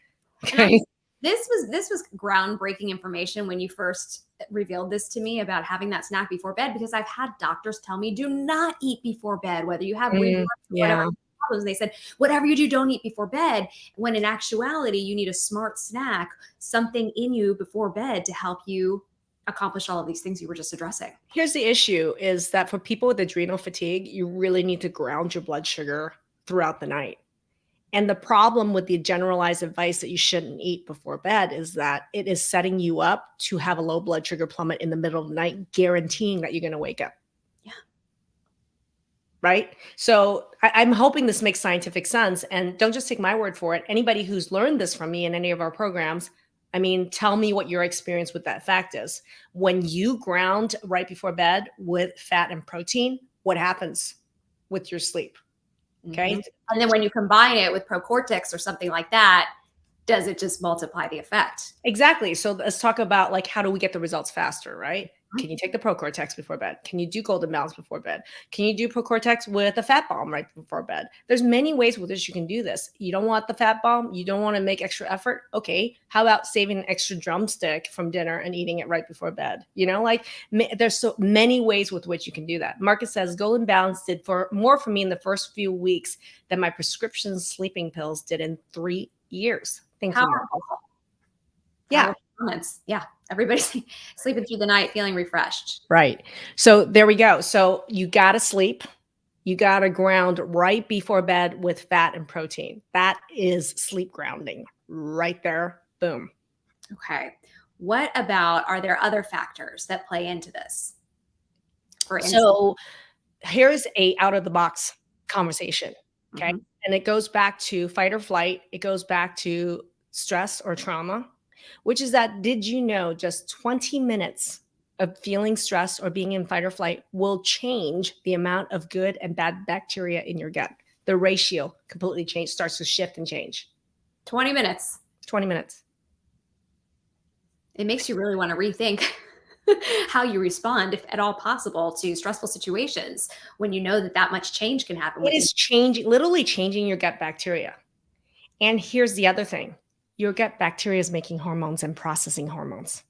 Speaker 2: Okay.
Speaker 1: This was groundbreaking information when you first revealed this to me about having that snack before bed, because I've had doctors tell me do not eat before bed, whether you have reflux or whatever problems. They said whatever you do, don't eat before bed. When in actuality, you need a smart snack, something in you before bed to help you accomplish all of these things you were just addressing.
Speaker 2: Here's the issue is that for people with adrenal fatigue, you really need to ground your blood sugar throughout the night. And the problem with the generalized advice that you shouldn't eat before bed is that it is setting you up to have a low blood sugar plummet in the middle of the night, guaranteeing that you're going to wake up.
Speaker 1: Yeah.
Speaker 2: Right? So I'm hoping this makes scientific sense. And don't just take my word for it. Anybody who's learned this from me in any of our programs, I mean, tell me what your experience with that fact is. When you ground right before bed with fat and protein, what happens with your sleep? Okay.
Speaker 1: And then when you combine it with ProCortex or something like that, does it just multiply the effect?
Speaker 2: Exactly. So let's talk about like, how do we get the results faster, right? Can you take the ProCortex before bed? Can you do Golden Balance before bed? Can you do ProCortex with a fat bomb right before bed? There's many ways with which you can do this. You don't want the fat bomb. You don't want to make extra effort. Okay. How about saving an extra drumstick from dinner and eating it right before bed? You know, like there's so many ways with which you can do that. Marcus says Golden Balance did more for me in the first few weeks than my prescription sleeping pills did in 3 years. Thank you, Marcus. Yeah.
Speaker 1: Yeah. Everybody's sleeping through the night feeling refreshed.
Speaker 2: Right. So there we go. So you got to sleep. You got to ground right before bed with fat and protein. That is sleep grounding right there. Boom.
Speaker 1: Okay. What about, are there other factors that play into this?
Speaker 2: For instance, so here's a out of the box conversation. Okay. And it goes back to fight or flight. It goes back to stress or trauma, which is that, did you know just 20 minutes of feeling stress or being in fight or flight will change the amount of good and bad bacteria in your gut? The ratio completely starts to shift and change.
Speaker 1: 20 minutes.
Speaker 2: 20 minutes.
Speaker 1: It makes you really want to rethink how you respond, if at all possible, to stressful situations when you know that much change can happen.
Speaker 2: It is literally changing your gut bacteria. And here's the other thing. Your gut bacteria is making hormones and processing hormones.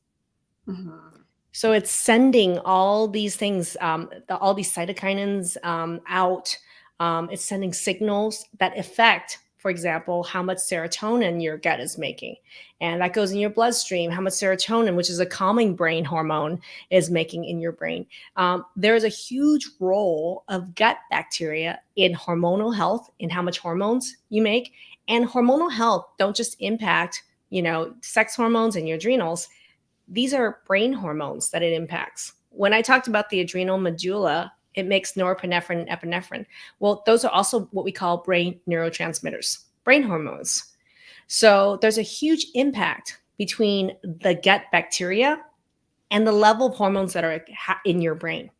Speaker 2: So it's sending all these things, all these cytokinins out. It's sending signals that affect, for example, how much serotonin your gut is making. And that goes in your bloodstream, how much serotonin, which is a calming brain hormone, is making in your brain. There is a huge role of gut bacteria in hormonal health, in how much hormones you make. And hormonal health don't just impact, sex hormones and your adrenals. These are brain hormones that it impacts. When I talked about the adrenal medulla, it makes norepinephrine and epinephrine. Well, those are also what we call brain neurotransmitters, brain hormones. So there's a huge impact between the gut bacteria and the level of hormones that are in your brain.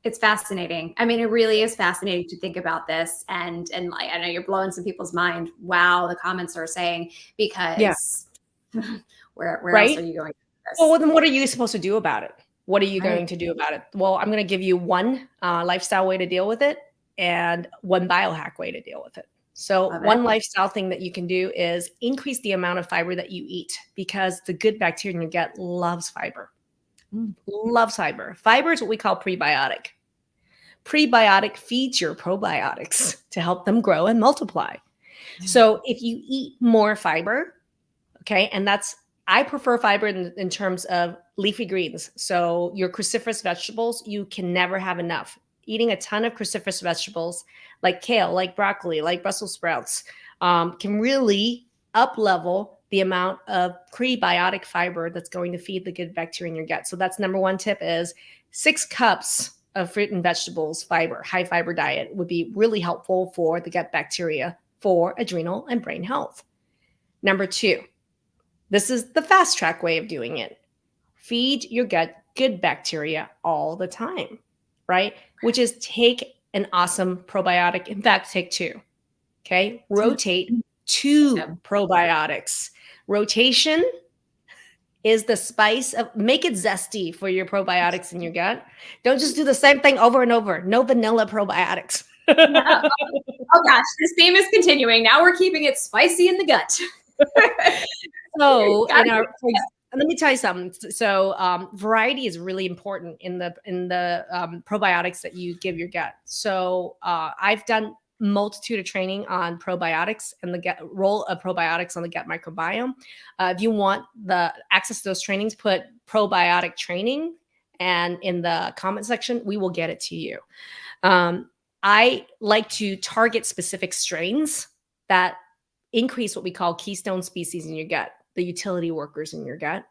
Speaker 1: It's fascinating. I mean, it really is fascinating to think about this. And like, I know you're blowing some people's mind. Wow, the comments are saying, because where else are you going with this?
Speaker 2: Well, then what are you supposed to do about it? What are you going to do about it? Well, I'm going to give you one lifestyle way to deal with it and one biohack way to deal with it. So one lifestyle thing that you can do is increase the amount of fiber that you eat, because the good bacteria in your gut loves fiber. Loves fiber. Fiber is what we call prebiotic. Prebiotic feeds your probiotics to help them grow and multiply. So if you eat more fiber, okay, and I prefer fiber in terms of leafy greens. So your cruciferous vegetables, you can never have enough. Eating a ton of cruciferous vegetables like kale, like broccoli, like Brussels sprouts can really up-level the amount of prebiotic fiber that's going to feed the good bacteria in your gut. So that's number one tip, is 6 cups of fruit and vegetables, fiber, high fiber diet would be really helpful for the gut bacteria for adrenal and brain health. Number 2, this is the fast track way of doing it. Feed your gut good bacteria all the time, right? Which is take an awesome probiotic. In fact, take 2, okay? Rotate 2 probiotics. Rotation is the spice of, make it zesty for your probiotics in your gut. Don't just do the same thing over and over. No vanilla probiotics.
Speaker 1: Oh gosh, this theme is continuing. Now we're keeping it spicy in the gut.
Speaker 2: So
Speaker 1: Got
Speaker 2: in our,
Speaker 1: it.
Speaker 2: let me tell you something. So variety is really important in the probiotics that you give your gut. So I've done multitude of training on probiotics and the role of probiotics on the gut microbiome. If you want the access to those trainings, put probiotic training, and in the comment section, we will get it to you. I like to target specific strains that increase what we call keystone species in your gut, the utility workers in your gut.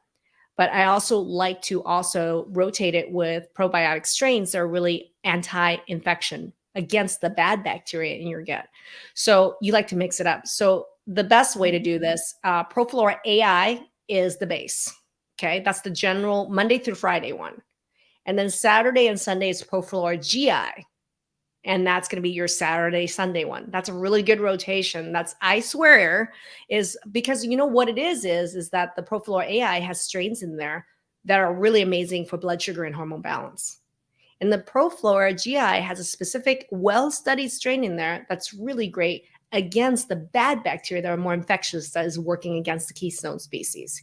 Speaker 2: But I also like to also rotate it with probiotic strains that are really anti-infection against the bad bacteria in your gut. So you like to mix it up. So the best way to do this, Proflora AI is the base. Okay, that's the general Monday through Friday one. And then Saturday and Sunday is Proflora GI. And that's going to be your Saturday, Sunday one. That's a really good rotation. That's, I swear, is because you know what it is that the Proflora AI has strains in there that are really amazing for blood sugar and hormone balance. And the Proflora GI has a specific, well-studied strain in there that's really great against the bad bacteria that are more infectious, that is working against the keystone species.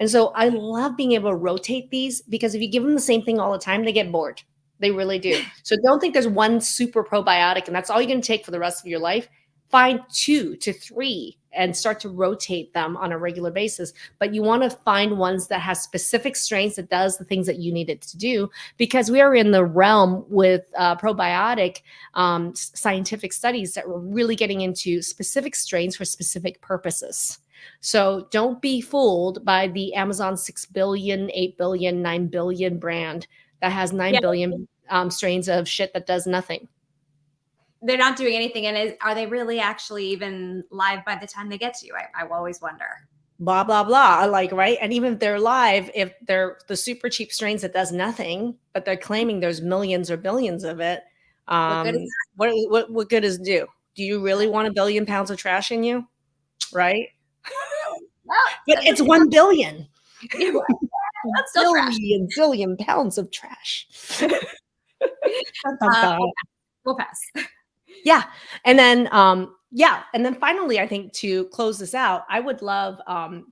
Speaker 2: And so I love being able to rotate these, because if you give them the same thing all the time, they get bored. They really do. So don't think there's one super probiotic and that's all you're going to take for the rest of your life. Find 2 to 3 and start to rotate them on a regular basis. But you want to find ones that have specific strains that does the things that you need it to do, because we are in the realm with probiotic scientific studies that we're really getting into specific strains for specific purposes. So don't be fooled by the Amazon 6 billion, 8 billion, 9 billion brand that has 9 billion strains of shit that does nothing.
Speaker 1: They're not doing anything. And are they really actually even live by the time they get to you? I always wonder.
Speaker 2: Blah, blah, blah. Like, right. And even if they're live, if they're the super cheap strains that does nothing, but they're claiming there's millions or billions of it.
Speaker 1: What good is
Speaker 2: that? What good is do? Do you really want 1 billion pounds of trash in you? Right.
Speaker 1: Well,
Speaker 2: but it's 1 billion.
Speaker 1: That's still trash.
Speaker 2: Billion pounds of trash.
Speaker 1: We'll pass.
Speaker 2: Yeah. And then, and then finally, I think to close this out, I would love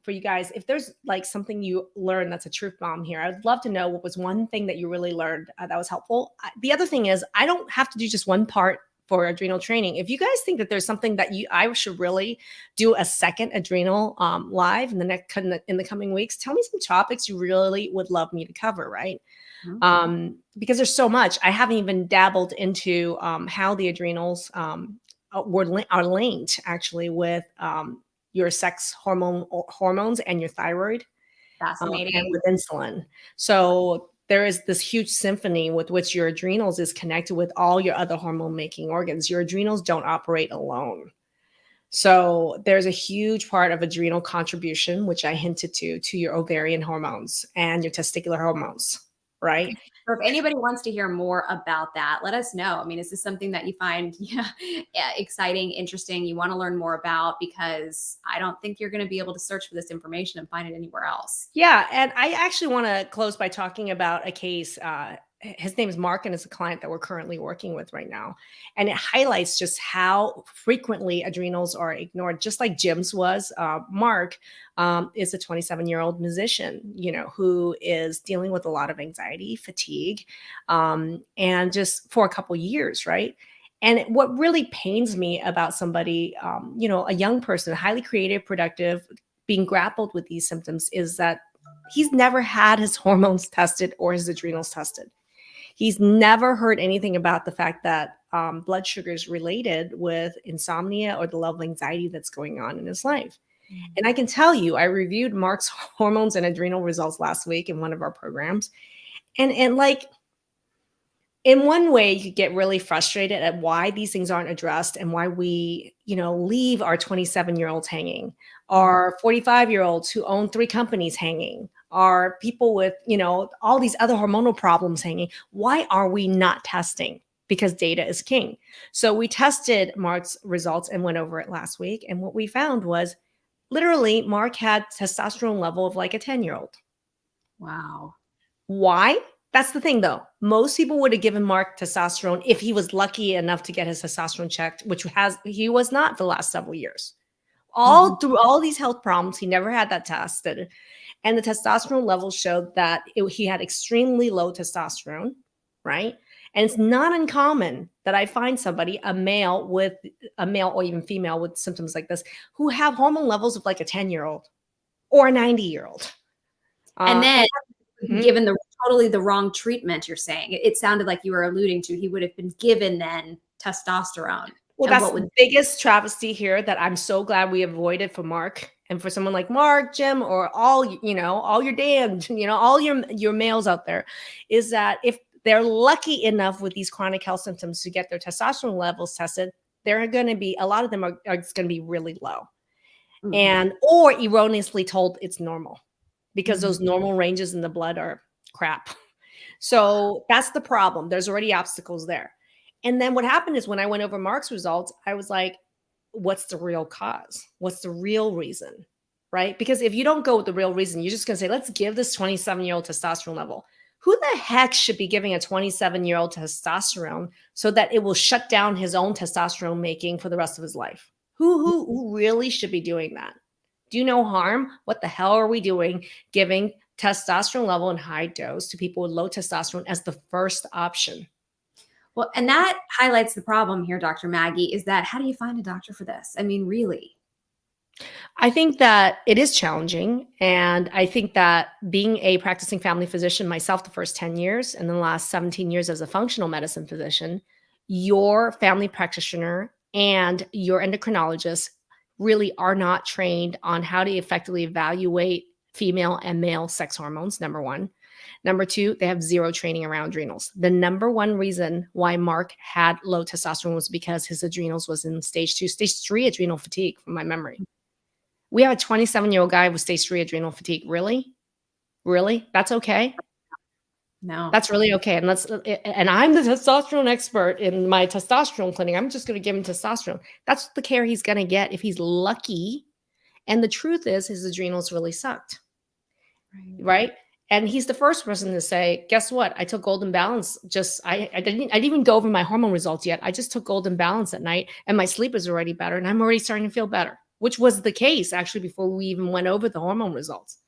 Speaker 2: for you guys, if there's like something you learned that's a truth bomb here, I'd love to know what was one thing that you really learned that was helpful. The other thing is, I don't have to do just one part for adrenal training. If you guys think that there's something that I should really do a second adrenal live in the coming weeks, tell me some topics you really would love me to cover, right? Because there's so much. I haven't even dabbled into how the adrenals are linked actually with your sex hormones and your thyroid,
Speaker 1: Fascinating.
Speaker 2: and with insulin. So there is this huge symphony with which your adrenals is connected with all your other hormone making organs. Your adrenals don't operate alone. So there's a huge part of adrenal contribution, which I hinted to your ovarian hormones and your testicular hormones, right?
Speaker 1: So if anybody wants to hear more about that, let us know. I mean, is this something that you find exciting, interesting, you want to learn more about? Because I don't think you're going to be able to search for this information and find it anywhere else.
Speaker 2: Yeah. And I actually want to close by talking about a case. His name is Mark, and is a client that we're currently working with right now. And it highlights just how frequently adrenals are ignored, just like Jim's was. Mark is a 27-year-old musician, who is dealing with a lot of anxiety, fatigue, and just for a couple years, right? And what really pains me about somebody, a young person, highly creative, productive, being grappled with these symptoms, is that he's never had his hormones tested or his adrenals tested. He's never heard anything about the fact that blood sugar is related with insomnia or the level of anxiety that's going on in his life. And I can tell you, I reviewed Mark's hormones and adrenal results last week in one of our programs. And like, in one way, you could get really frustrated at why these things aren't addressed and why we, leave our 27-year-olds hanging, our 45-year-olds who own 3 companies hanging, are people with, all these other hormonal problems hanging. Why are we not testing? Because data is king. So we tested Mark's results and went over it last week. And what we found was literally Mark had testosterone level of like a 10-year-old.
Speaker 1: Wow.
Speaker 2: Why? That's the thing though. Most people would have given Mark testosterone if he was lucky enough to get his testosterone checked, which he was not for the last several years. All through all these health problems, he never had that tested. And the testosterone levels showed that he had extremely low testosterone, right? And it's not uncommon that I find somebody, a male or even female with symptoms like this, who have hormone levels of like a 10-year-old or a 90-year-old.
Speaker 1: And then
Speaker 2: Mhm.
Speaker 1: given totally the wrong treatment, you're saying. It sounded like you were alluding to he would have been given then testosterone.
Speaker 2: Well,
Speaker 1: And
Speaker 2: that's
Speaker 1: what would
Speaker 2: the biggest travesty here that I'm so glad we avoided for Mark and for someone like Mark, Jim, or all your Dan, all your males out there, is that if they're lucky enough with these chronic health symptoms to get their testosterone levels tested, they're going to be, a lot of them are going to be really low, or erroneously told it's normal because those normal ranges in the blood are crap. So that's the problem. There's already obstacles there. And then what happened is when I went over Mark's results, I was like, what's the real cause? What's the real reason? Right? Because if you don't go with the real reason, you're just going to say, let's give this 27-year-old testosterone level. Who the heck should be giving a 27-year-old testosterone so that it will shut down his own testosterone making for the rest of his life? Who really should be doing that? Do no harm. What the hell are we doing giving testosterone level in high dose to people with low testosterone as the first option?
Speaker 1: Well, and that highlights the problem here, Dr. Maggie, is that how do you find a doctor for this? I mean, really?
Speaker 2: I think that it is challenging. And I think that being a practicing family physician myself, the first 10 years and the last 17 years as a functional medicine physician, your family practitioner and your endocrinologist really are not trained on how to effectively evaluate female and male sex hormones, number one. Number two, they have zero training around adrenals. The number one reason why Mark had low testosterone was because his adrenals was in stage 2, stage 3 adrenal fatigue, from my memory. We have a 27-year-old guy with stage 3 adrenal fatigue. Really? Really? That's okay?
Speaker 1: No.
Speaker 2: That's really okay. And I'm the testosterone expert in my testosterone clinic. I'm just going to give him testosterone. That's the care he's going to get if he's lucky. And the truth is his adrenals really sucked. Right? And he's the first person to say, guess what? I took Golden Balance. I didn't even go over my hormone results yet. I just took Golden Balance at night and my sleep is already better. And I'm already starting to feel better, which was the case actually before we even went over the hormone results.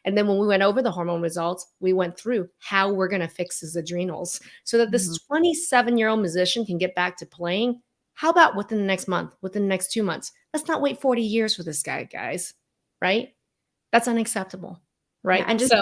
Speaker 2: And then when we went over the hormone results, we went through how we're going to fix his adrenals so that this 27-year-old musician can get back to playing. How about within the next month, within the next 2 months? Let's not wait 40 years for this guy, guys. Right? That's unacceptable. Right?
Speaker 1: Yeah, and just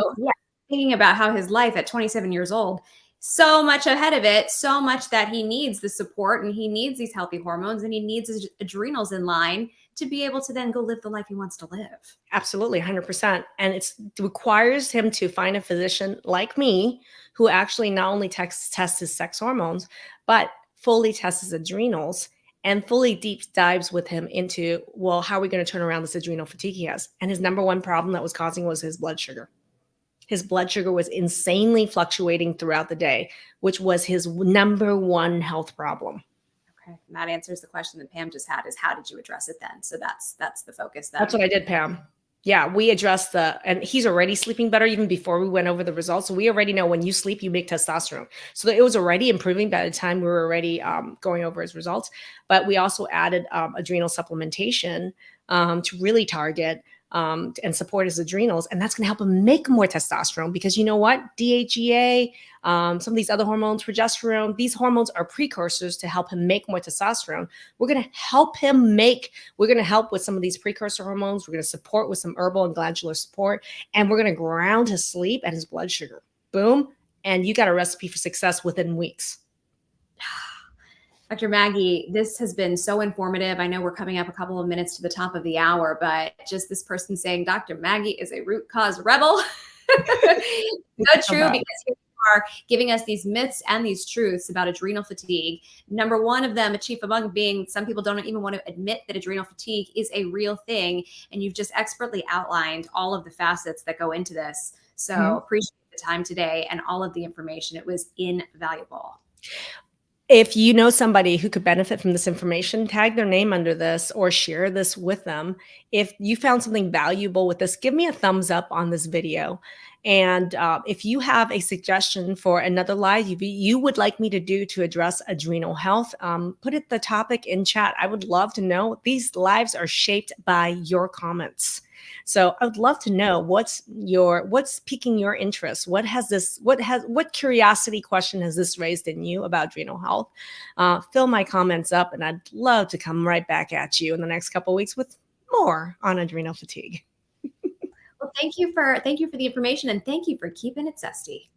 Speaker 1: thinking about how his life at 27 years old, so much ahead of it, so much that he needs the support and he needs these healthy hormones and he needs his adrenals in line to be able to then go live the life he wants to live.
Speaker 2: Absolutely, 100%. And it requires him to find a physician like me who actually not only tests his sex hormones, but fully tests his adrenals and fully deep dives with him into, well, how are we going to turn around this adrenal fatigue he has? And his number one problem that was causing was his blood sugar. His blood sugar was insanely fluctuating throughout the day, which was his number one health problem.
Speaker 1: Okay. And that answers the question that Pam just had, is how did you address it then? So that's the focus then.
Speaker 2: That's what I did, Pam. Yeah, we addressed and he's already sleeping better even before we went over the results. So we already know when you sleep, you make testosterone. So it was already improving by the time we were already going over his results. But we also added adrenal supplementation to really target and support his adrenals. And that's going to help him make more testosterone because you know what? DHEA, some of these other hormones, progesterone, these hormones are precursors to help him make more testosterone. We're going to help with some of these precursor hormones. We're going to support with some herbal and glandular support. And we're going to ground his sleep and his blood sugar. Boom. And you got a recipe for success within weeks.
Speaker 1: Dr. Maggie, this has been so informative. I know we're coming up a couple of minutes to the top of the hour, but just this person saying Dr. Maggie is a root cause rebel. So true, because you are giving us these myths and these truths about adrenal fatigue. Number one of them, a chief among, being some people don't even want to admit that adrenal fatigue is a real thing. And you've just expertly outlined all of the facets that go into this. So appreciate the time today and all of the information. It was invaluable.
Speaker 2: If you know somebody who could benefit from this information, tag their name under this or share this with them. If you found something valuable with this, give me a thumbs up on this video. And if you have a suggestion for another live you would like me to do to address adrenal health, put it the topic in chat. I would love to know. These lives are shaped by your comments. So I would love to know what's piquing your interest. What curiosity question has this raised in you about adrenal health? Fill my comments up, and I'd love to come right back at you in the next couple of weeks with more on adrenal fatigue.
Speaker 1: Well, thank you for the information, and thank you for keeping it zesty.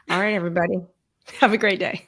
Speaker 2: All right, everybody. Have a great day.